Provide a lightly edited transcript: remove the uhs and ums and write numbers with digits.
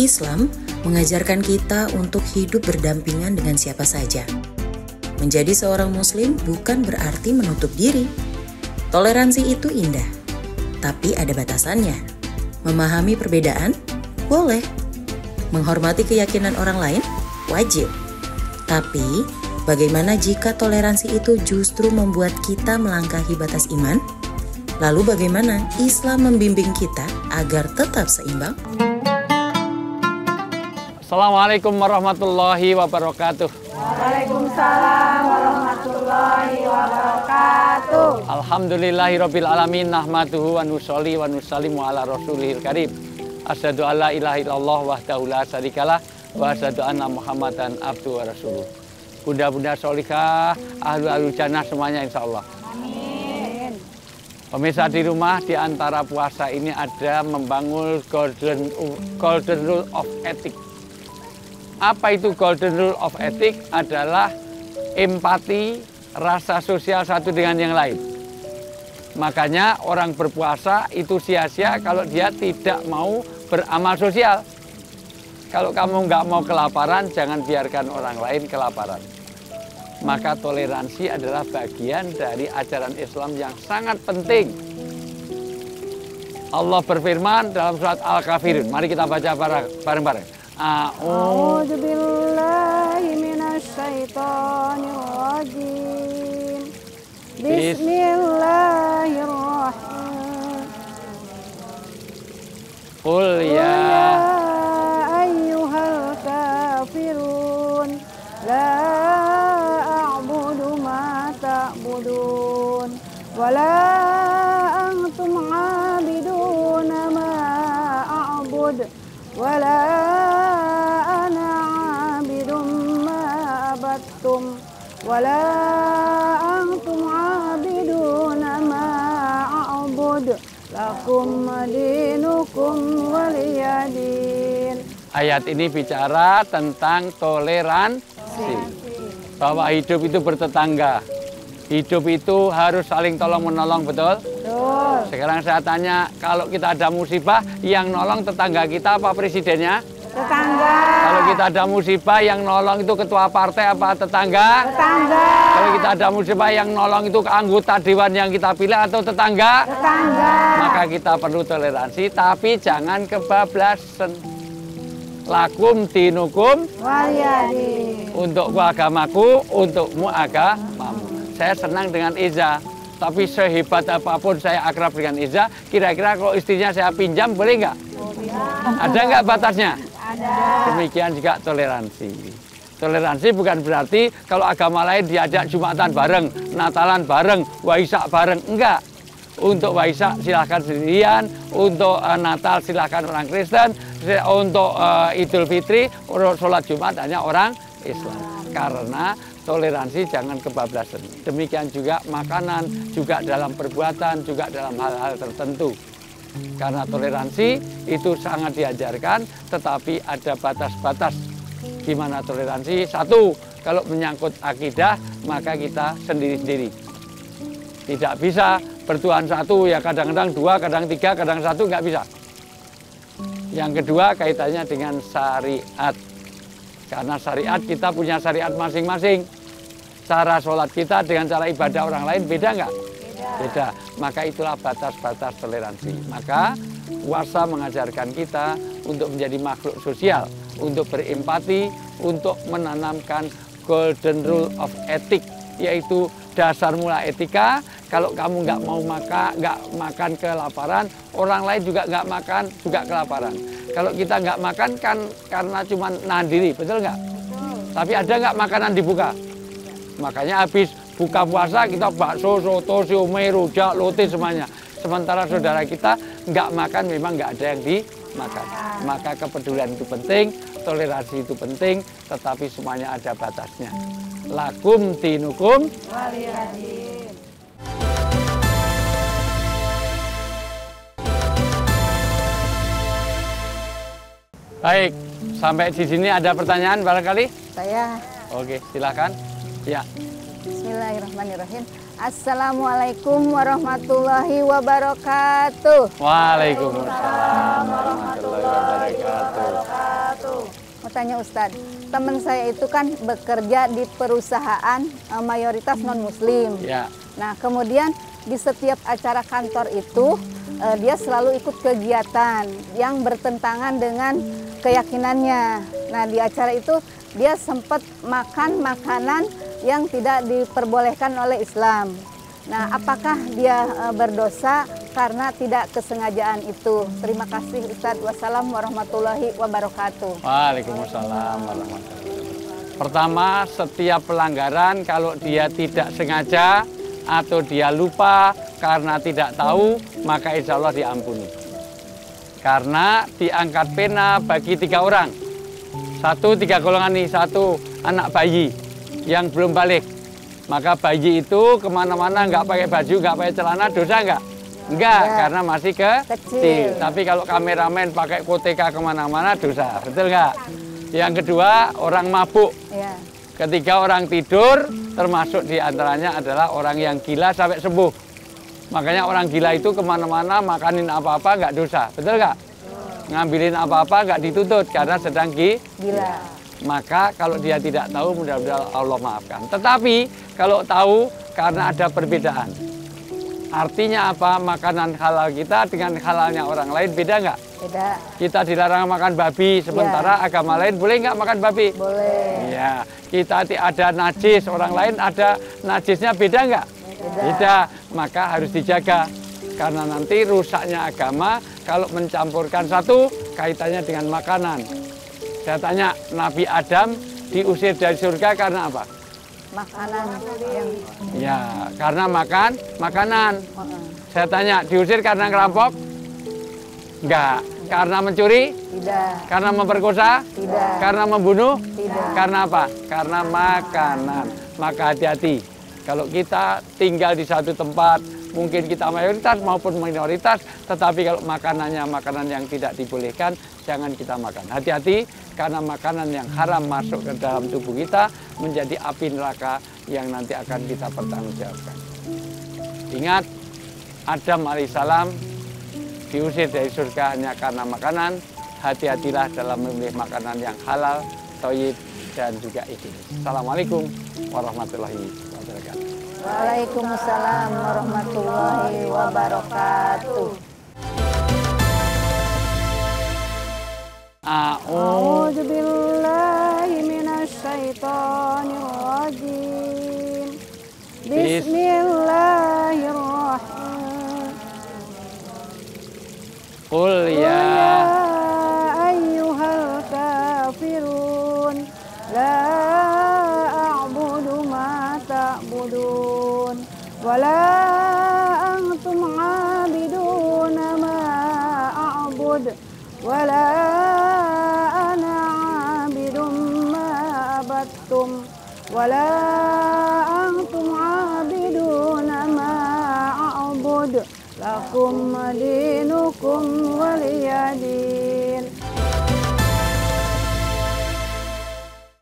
Islam mengajarkan kita untuk hidup berdampingan dengan siapa saja. Menjadi seorang muslim bukan berarti menutup diri. Toleransi itu indah, tapi ada batasannya. Memahami perbedaan, boleh. Menghormati keyakinan orang lain, wajib. Tapi, bagaimana jika toleransi itu justru membuat kita melangkahi batas iman? Lalu bagaimana Islam membimbing kita agar tetap seimbang? Assalamualaikum warahmatullahi wabarakatuh. Waalaikumsalam warahmatullahi wabarakatuh. Alhamdulillahirabbil alamin, nahmaduhu wa nusolli wa nusallimu ala rasulihil karim. Asyhadu alla ilaha illallah wahdahu la syarikalah wa asyhadu anna Muhammadan abduhu wa rasuluh. Bunda-bunda sholihah, ahlu jannah semuanya insyaallah. Amin. Pemirsa di rumah, di antara puasa ini ada membangun golden rule of ethics. Apa itu golden rule of ethics? Adalah empati, rasa sosial satu dengan yang lain. Makanya orang berpuasa itu sia-sia kalau dia tidak mau beramal sosial. Kalau kamu nggak mau kelaparan, jangan biarkan orang lain kelaparan. Maka toleransi adalah bagian dari ajaran Islam yang sangat penting. Allah berfirman dalam surat Al-Kafirun. Mari kita baca bareng-bareng. A'udzu billahi minasyaitonir rajim. Bismillahirrahmanirrahim. Qul ya ayyuhal kafirun la a'budu ma ta'budun wa la antum 'abiduna ma a'bud wa la ana 'abidum ma abattum wa la antum 'abiduna ma a'bud lakum dinukum waliyadin. Ayat ini bicara tentang toleransi. Bahwa hidup itu bertetangga. Hidup itu harus saling tolong-menolong, betul? Betul. Sekarang saya tanya, kalau kita ada musibah, yang nolong tetangga kita apa presidennya? Tetangga. Kalau kita ada musibah, yang nolong itu ketua partai apa tetangga? Tetangga. Kalau kita ada musibah, yang nolong itu anggota dewan yang kita pilih atau tetangga? Tetangga. Maka kita perlu toleransi, tapi jangan kebablasan. Lakum dinukum waliyadin. Untukku agamaku, untukmu agamamu. Saya senang dengan Iza, tapi sehebat apapun saya akrab dengan Iza, kira-kira kalau istrinya saya pinjam boleh nggak? Ada nggak batasnya? Ada. Demikian juga toleransi. Toleransi bukan berarti kalau agama lain diajak Jumatan bareng, Natalan bareng, Waisak bareng, enggak. Untuk Waisak silahkan sendirian, untuk Natal silahkan orang Kristen, untuk Idul Fitri, sholat Jumat hanya orang Islam. Karena toleransi jangan kebablasan. Demikian juga makanan, juga dalam perbuatan, juga dalam hal-hal tertentu. Karena toleransi itu sangat diajarkan, tetapi ada batas-batas. Gimana toleransi? Satu, kalau menyangkut akidah, maka kita sendiri-sendiri. Tidak bisa bertuhan satu, ya kadang-kadang dua, kadang tiga, kadang satu, nggak bisa. Yang kedua, kaitannya dengan syariat. Karena syariat, kita punya syariat masing-masing. Cara sholat kita dengan cara ibadah orang lain beda nggak? Beda. Maka itulah batas-batas toleransi. Maka puasa mengajarkan kita untuk menjadi makhluk sosial, untuk berempati, untuk menanamkan golden rule of ethics, yaitu dasar mula etika. Kalau kamu nggak mau makan kelaparan, orang lain juga nggak makan, juga kelaparan. Kalau kita nggak makan kan karena cuma nahan diri, betul nggak? Tapi ada nggak makanan dibuka? Makanya habis buka puasa kita bakso, soto, siomay, rujak, lote semuanya. Sementara saudara kita nggak makan, memang nggak ada yang dimakan. Maka kepedulian itu penting, toleransi itu penting, tetapi semuanya ada batasnya. Lakum dinukum Waliyadin. Baik, sampai di sini ada pertanyaan barangkali? Saya. Oke, silakan. Ya. Bismillahirrahmanirrahim. Assalamualaikum warahmatullahi wabarakatuh. Waalaikumsalam warahmatullahi wabarakatuh. Mau tanya Ustadz, teman saya itu kan bekerja di perusahaan mayoritas non-muslim. Ya. Nah, kemudian di setiap acara kantor itu dia selalu ikut kegiatan yang bertentangan dengan keyakinannya. Nah, di acara itu dia sempat makan makanan yang tidak diperbolehkan oleh Islam. Nah, apakah dia berdosa karena tidak kesengajaan itu? Terima kasih Ustadz. Wassalamualaikum warahmatullahi wabarakatuh. Waalaikumsalam warahmatullahi wabarakatuh. Pertama, setiap pelanggaran kalau dia tidak sengaja atau dia lupa karena tidak tahu, maka insya Allah diampuni. Karena diangkat pena bagi 3 orang. 3 golongan nih, 1 anak bayi yang belum balik. Maka bayi itu kemana-mana nggak pakai baju, nggak pakai celana, dosa nggak? Enggak, ya, karena masih kecil. Tapi kalau kameramen pakai koteka kemana-mana, dosa. Betul nggak? Yang kedua, orang mabuk. Ya. Ketiga, orang tidur, termasuk diantaranya adalah orang yang gila sampai sembuh. Makanya orang gila itu kemana-mana makanin apa-apa nggak dosa. Betul nggak? Ngambilin apa-apa nggak dituntut karena sedang gila. Maka kalau dia tidak tahu, mudah-mudahan Allah maafkan. Tetapi kalau tahu karena ada perbedaan. Artinya apa? Makanan halal kita dengan halalnya orang lain beda nggak? Beda. Kita dilarang makan babi, sementara agama lain boleh nggak makan babi? Boleh. Ya, kita ada najis, orang lain ada najisnya, beda nggak? Beda. Maka harus dijaga. Karena nanti rusaknya agama kalau mencampurkan satu kaitannya dengan makanan. Saya tanya, Nabi Adam diusir dari surga karena apa? Makanan yang... Ya, karena makanan. Saya tanya, diusir karena ngerampok? Enggak. Karena mencuri? Tidak. Karena memperkosa? Tidak. Karena membunuh? Tidak. Karena apa? Karena makanan. Maka hati-hati. Kalau kita tinggal di satu tempat, mungkin kita mayoritas maupun minoritas, tetapi kalau makanannya makanan yang tidak dibolehkan, jangan kita makan. Hati-hati, karena makanan yang haram masuk ke dalam tubuh kita menjadi api neraka yang nanti akan kita pertanggungjawabkan. Ingat, Adam alaihissalam diusir dari surga hanya karena makanan. Hati-hatilah dalam memilih makanan yang halal, thayyib, dan juga higienis. Assalamualaikum warahmatullahi wabarakatuh. Waalaikumsalam warahmatullahi wabarakatuh. A'udzu billahi minasy syaithanir rajim. Bismillahirrahmanirrahim. Qul ya ayyuhal kafirun la a'budu ma ta'budun wala antum 'abiduna ma a'bud wala ana 'abidum ma abattum wala antum 'abiduna ma a'bud lakum dinukum waliyadin.